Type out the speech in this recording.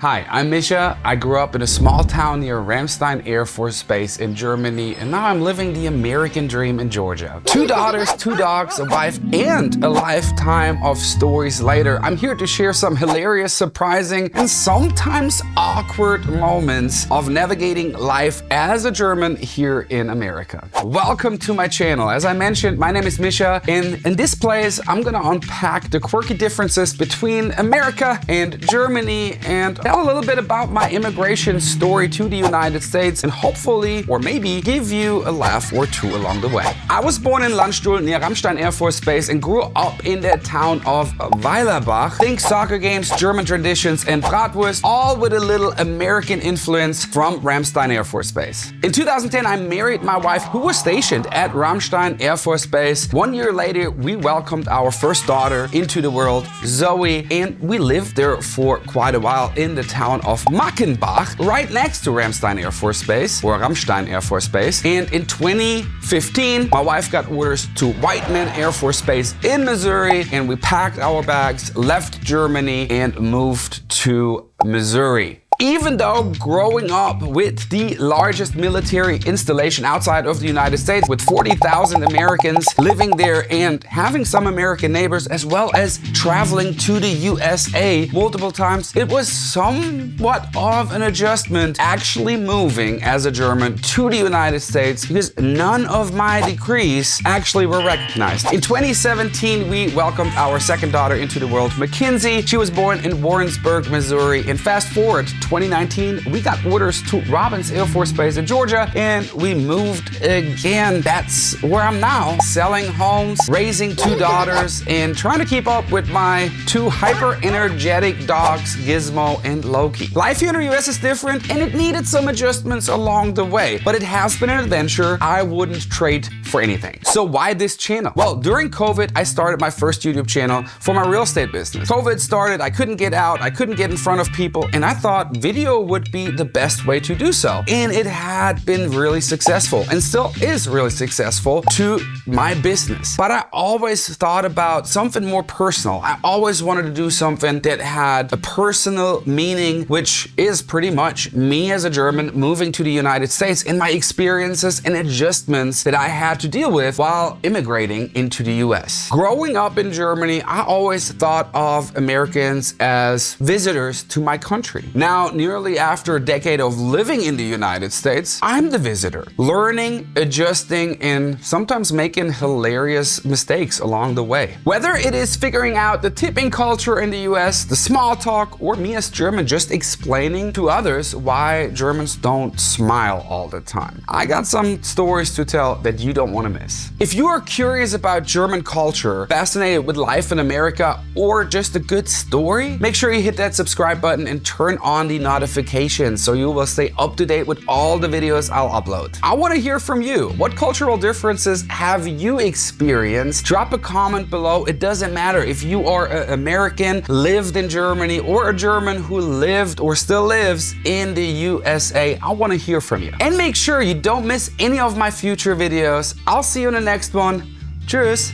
Hi, I'm Misha. I grew up in a small town near Ramstein Air Force Base in Germany, and now I'm living the American dream in Georgia. 2 daughters, 2 dogs, a wife, and a lifetime of stories later, I'm here to share some hilarious, surprising, and sometimes awkward moments of navigating life as a German here in America. Welcome to my channel. As I mentioned, my name is Misha, and in this place, I'm gonna unpack the quirky differences between America and Germany and tell a little bit about my immigration story to the United States and hopefully, or maybe, give you a laugh or two along the way. I was born in Landstuhl near Ramstein Air Force Base and grew up in the town of Weilerbach. Think soccer games, German traditions, and bratwurst, all with a little American influence from Ramstein Air Force Base. In 2010, I married my wife, who was stationed at Ramstein Air Force Base. 1 year later, we welcomed our first daughter into the world, Zoe, and we lived there for quite a while in the town of Mackenbach, right next to Ramstein Air Force Base, or Ramstein Air Force Base. And in 2015, my wife got orders to Whiteman Air Force Base in Missouri, and we packed our bags, left Germany, and moved to Missouri. Even though growing up with the largest military installation outside of the United States, with 40,000 Americans living there and having some American neighbors, as well as traveling to the USA multiple times, it was somewhat of an adjustment actually moving as a German to the United States because none of my degrees actually were recognized. In 2017, we welcomed our second daughter into the world, Mackenzie. She was born in Warrensburg, Missouri, and fast forward 2019, we got orders to Robins Air Force Base in Georgia, and we moved again. That's where I'm now, selling homes, raising 2 daughters, and trying to keep up with my 2 hyper-energetic dogs, Gizmo and Loki. Life here in the US is different, and it needed some adjustments along the way, but it has been an adventure I wouldn't trade for anything. So why this channel? Well, during COVID, I started my first YouTube channel for my real estate business. COVID started, I couldn't get out, I couldn't get in front of people, and I thought video would be the best way to do so. And it had been really successful and still is really successful to my business. But I always thought about something more personal. I always wanted to do something that had a personal meaning, which is pretty much me as a German moving to the United States and my experiences and adjustments that I had to deal with while immigrating into the US. Growing up in Germany, I always thought of Americans as visitors to my country. Now, nearly after a decade of living in the United States, I'm the visitor, learning, adjusting, and sometimes making hilarious mistakes along the way. Whether it is figuring out the tipping culture in the US, the small talk, or me as German just explaining to others why Germans don't smile all the time, I got some stories to tell that you don't want to miss. If you are curious about German culture, fascinated with life in America, or just a good story, make sure you hit that subscribe button and turn on the notifications so you will stay up to date with all the videos I'll upload. I want to hear from you. What cultural differences have you experienced? Drop a comment below. It doesn't matter if you are an American, lived in Germany, or a German who lived or still lives in the USA. I want to hear from you. And make sure you don't miss any of my future videos. I'll see you in the next one. Tschüss.